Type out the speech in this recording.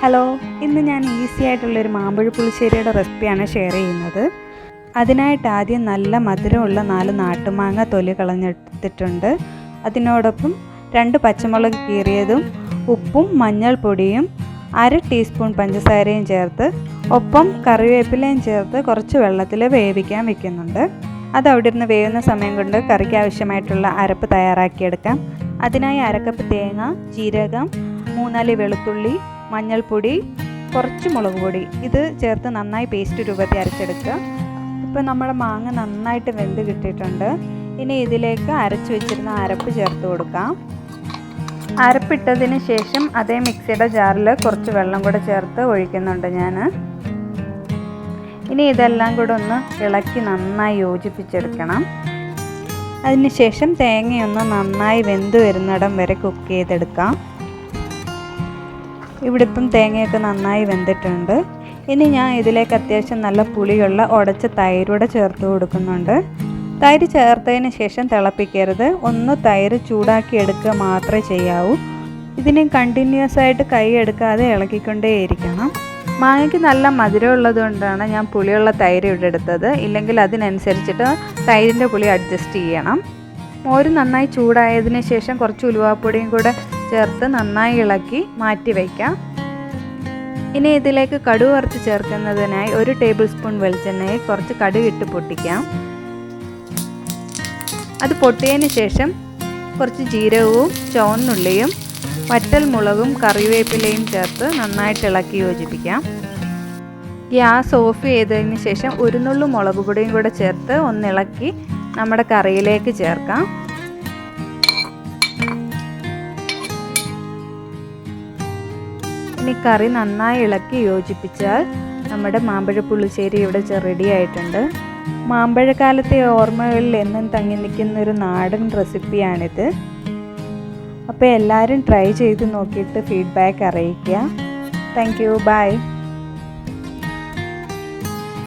Hello, ഇന്ന് ഞാൻ easy ആയിട്ടുള്ളൊരു മാമ്പഴ പുളിശ്ശേരിയുടെ റെസിപ്പിയാണ് ഷെയർ ചെയ്യുന്നത്. അതിനായിട്ട് ആദ്യം നല്ല മധുരമുള്ള 4 നാട്ടുമാങ്ങ തൊലി കളഞ്ഞെടുത്തിട്ടുണ്ട്. അതിനോടൊപ്പം 2 പച്ചമുളക് കീറിയതും ഉപ്പും മഞ്ഞൾപ്പൊടിയും 1/2 ടീസ്പൂൺ പഞ്ചസാരയും ചേർത്ത് ഒപ്പം കറിവേപ്പിലയും ചേർത്ത് കുറച്ച് വെള്ളത്തിൽ വേവിക്കാൻ വെക്കുന്നുണ്ട്. അത് അവിടെ ഇരുന്ന് വേവുന്ന സമയം കൊണ്ട് കറിക്ക് ആവശ്യമായിട്ടുള്ള അരപ്പ് തയ്യാറാക്കിയെടുക്കാം. അതിനായി 1/2 കപ്പ് തേങ്ങ, ജീരകം, 3-4 വെളുത്തുള്ളി, മഞ്ഞൾപ്പൊടി, കുറച്ച് മുളക് പൊടി ഇത് ചേർത്ത് നന്നായി പേസ്റ്റ് രൂപത്തിൽ അരച്ചെടുക്കുക. ഇപ്പോൾ നമ്മുടെ മാങ്ങ നന്നായിട്ട് വെന്ത് കിട്ടിയിട്ടുണ്ട്. ഇനി ഇതിലേക്ക് അരച്ച് വെച്ചിരുന്ന അരപ്പ് ചേർത്ത് കൊടുക്കാം. അരപ്പിട്ടതിന് ശേഷം അതേ മിക്സിയുടെ ജാറിൽ കുറച്ച് വെള്ളം കൂടെ ചേർത്ത് ഒഴിക്കുന്നുണ്ട് ഞാൻ. ഇനി ഇതെല്ലാം കൂടെ ഒന്ന് ഇളക്കി നന്നായി യോജിപ്പിച്ചെടുക്കണം. അതിനുശേഷം തേങ്ങയൊന്ന് നന്നായി വെന്ത് വരുന്നിടം വരെ കുക്ക് ചെയ്തെടുക്കാം. ഇവിടെ ഇപ്പം തേങ്ങയൊക്കെ നന്നായി വെന്തിട്ടുണ്ട്. ഇനി ഞാൻ ഇതിലേക്ക് അത്യാവശ്യം നല്ല പുളിയുള്ള ഉടച്ച തൈരൂടെ ചേർത്ത് കൊടുക്കുന്നുണ്ട്. തൈര് ചേർത്തതിന് ശേഷം തിളപ്പിക്കരുത്, ഒന്ന് തൈര് ചൂടാക്കി എടുക്കുക മാത്രമേ ചെയ്യാവൂ. ഇതിന് കണ്ടിന്യൂസ് ആയിട്ട് കൈ എടുക്കാതെ ഇളക്കിക്കൊണ്ടേയിരിക്കണം. മാങ്ങയ്ക്ക് നല്ല മധുരമുള്ളത് കൊണ്ടാണ് ഞാൻ പുളിയുള്ള തൈര് ഇവിടെ എടുത്തത്. ഇല്ലെങ്കിൽ അതിനനുസരിച്ചിട്ട് തൈരിൻ്റെ പുളി അഡ്ജസ്റ്റ് ചെയ്യണം. മോര് നന്നായി ചൂടായതിന് ശേഷം കുറച്ച് ഉലുവാപ്പൊടിയും കൂടെ ചേർത്ത് നന്നായി ഇളക്കി മാറ്റി വയ്ക്കാം. ഇനി ഇതിലേക്ക് കടുക് വറുത്ത് ചേർക്കുന്നതിനായി 1 ടേബിൾ സ്പൂൺ വെളിച്ചെണ്ണയിൽ കുറച്ച് കടുക് ഇട്ട് പൊട്ടിക്കാം. അത് പൊട്ടിയതിന് ശേഷം കുറച്ച് ജീരകവും ചുവന്നുള്ളിയും വറ്റൽ മുളകും കറിവേപ്പിലയും ചേർത്ത് നന്നായിട്ട് ഇളക്കി യോജിപ്പിക്കാം. ഗ്യാസ് ഓഫ് ചെയ്തതിന് ശേഷം 1 നുള്ളു മുളക് പൊടിയും കൂടെ ചേർത്ത് ഒന്നിളക്കി നമ്മുടെ കറിയിലേക്ക് ചേർക്കാം. ഇനി കറി നന്നായി ഇളക്കി യോജിപ്പിച്ചാൽ നമ്മുടെ മാമ്പഴ പുളിശ്ശേരി ഇവിടെ റെഡി ആയിട്ടുണ്ട്. മാമ്പഴക്കാലത്തെ ഓർമ്മകളിൽ എന്നും തങ്ങി നിൽക്കുന്നൊരു നാടൻ റെസിപ്പിയാണിത്. അപ്പോൾ എല്ലാവരും ട്രൈ ചെയ്ത് നോക്കിയിട്ട് ഫീഡ്ബാക്ക് അറിയിക്കുക. Thank you, by.